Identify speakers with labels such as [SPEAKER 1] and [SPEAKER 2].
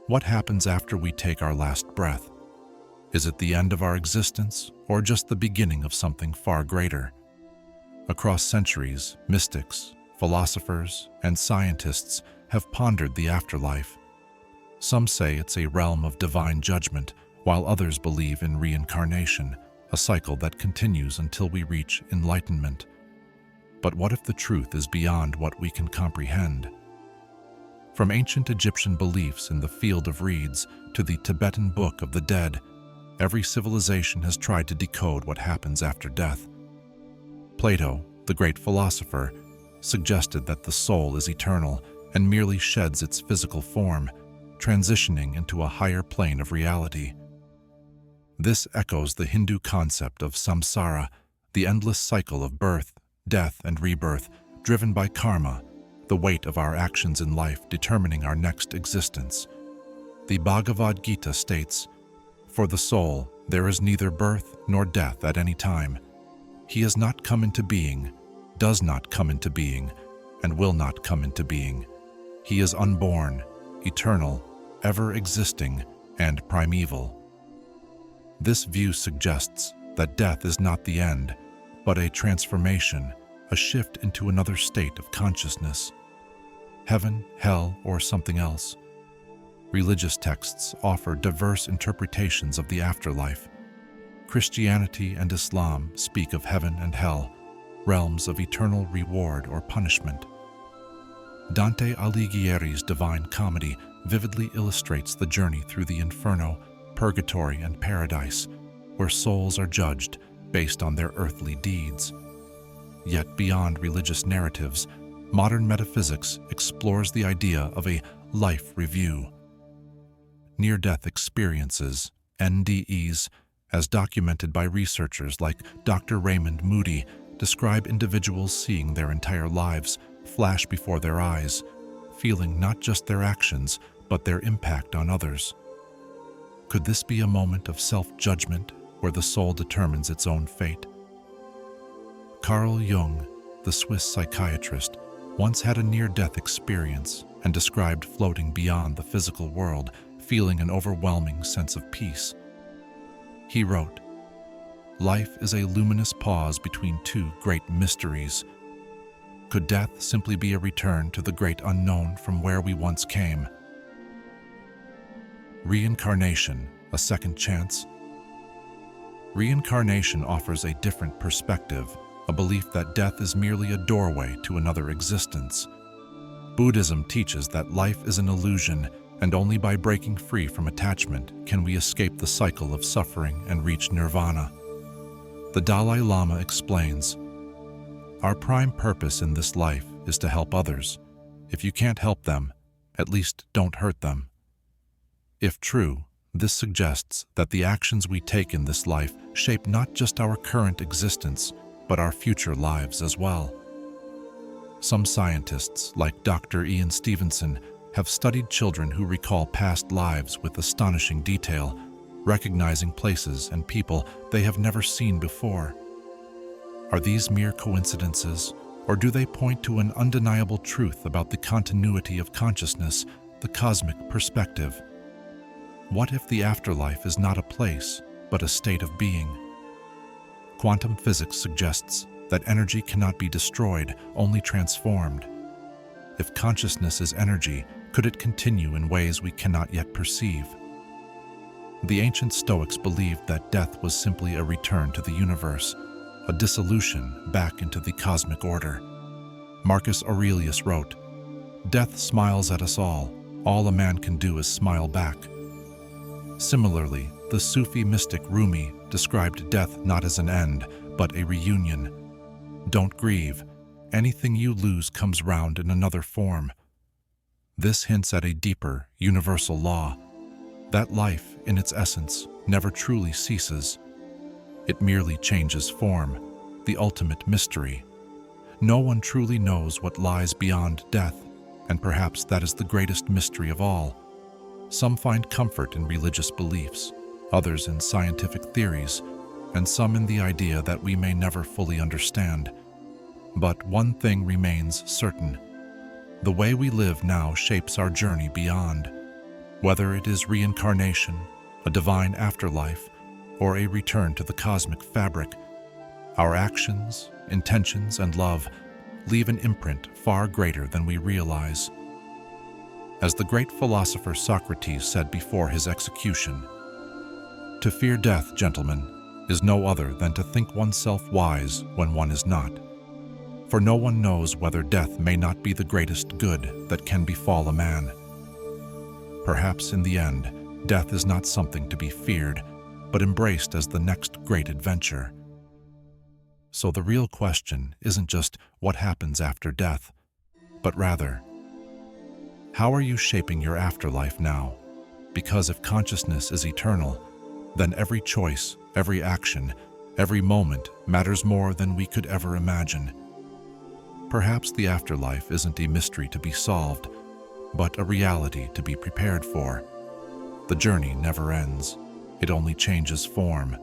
[SPEAKER 1] What happens after we take our last breath? Is it the end of our existence, or just the beginning of something far greater? Across centuries, mystics, philosophers, and scientists have pondered the afterlife. Some say it's a realm of divine judgment, while others believe in reincarnation, a cycle that continues until we reach enlightenment. But what if the truth is beyond what we can comprehend? From ancient Egyptian beliefs in the Field of Reeds to the Tibetan Book of the Dead, every civilization has tried to decode what happens after death. Plato, the great philosopher, suggested that the soul is eternal and merely sheds its physical form, transitioning into a higher plane of reality. This echoes the Hindu concept of samsara, the endless cycle of birth, death, and rebirth, driven by karma, the weight of our actions in life determining our next existence. The Bhagavad Gita states, "For the soul, there is neither birth nor death at any time. He has not come into being, does not come into being, and will not come into being. He is unborn, eternal, ever-existing, and primeval." This view suggests that death is not the end, but a transformation, a shift into another state of consciousness. Heaven, hell, or something else. Religious texts offer diverse interpretations of the afterlife. Christianity and Islam speak of heaven and hell, realms of eternal reward or punishment. Dante Alighieri's Divine Comedy vividly illustrates the journey through the inferno, purgatory, and paradise, where souls are judged based on their earthly deeds. Yet beyond religious narratives, modern metaphysics explores the idea of a life review. Near-death experiences, NDEs, as documented by researchers like Dr. Raymond Moody, describe individuals seeing their entire lives flash before their eyes, feeling not just their actions, but their impact on others. Could this be a moment of self-judgment where the soul determines its own fate? Carl Jung, the Swiss psychiatrist, once had a near-death experience and described floating beyond the physical world, feeling an overwhelming sense of peace. He wrote, "Life is a luminous pause between two great mysteries. Could death simply be a return to the great unknown from where we once came?" Reincarnation, a second chance? Reincarnation offers a different perspective, a belief that death is merely a doorway to another existence. Buddhism teaches that life is an illusion, and only by breaking free from attachment can we escape the cycle of suffering and reach nirvana. The Dalai Lama explains, "Our prime purpose in this life is to help others. If you can't help them, at least don't hurt them." If true, this suggests that the actions we take in this life shape not just our current existence, but our future lives as well. Some scientists, like Dr. Ian Stevenson, have studied children who recall past lives with astonishing detail, recognizing places and people they have never seen before. Are these mere coincidences, or do they point to an undeniable truth about the continuity of consciousness, the cosmic perspective? What if the afterlife is not a place, but a state of being? Quantum physics suggests that energy cannot be destroyed, only transformed. If consciousness is energy, could it continue in ways we cannot yet perceive? The ancient Stoics believed that death was simply a return to the universe, a dissolution back into the cosmic order. Marcus Aurelius wrote, "Death smiles at us all a man can do is smile back." Similarly, the Sufi mystic Rumi described death not as an end, but a reunion. Don't grieve. Anything you lose comes round in another form. This hints at a deeper, universal law, that life, in its essence, never truly ceases. It merely changes form, the ultimate mystery. No one truly knows what lies beyond death, and perhaps that is the greatest mystery of all. Some find comfort in religious beliefs, others in scientific theories, and some in the idea that we may never fully understand. But one thing remains certain. The way we live now shapes our journey beyond. Whether it is reincarnation, a divine afterlife, or a return to the cosmic fabric, our actions, intentions, and love leave an imprint far greater than we realize. As the great philosopher Socrates said before his execution, "To fear death, gentlemen, is no other than to think oneself wise when one is not. For no one knows whether death may not be the greatest good that can befall a man." Perhaps in the end, death is not something to be feared, but embraced as the next great adventure. So the real question isn't just what happens after death, but rather, how are you shaping your afterlife now? Because if consciousness is eternal, then every choice, every action, every moment matters more than we could ever imagine. Perhaps the afterlife isn't a mystery to be solved, but a reality to be prepared for. The journey never ends. It only changes form.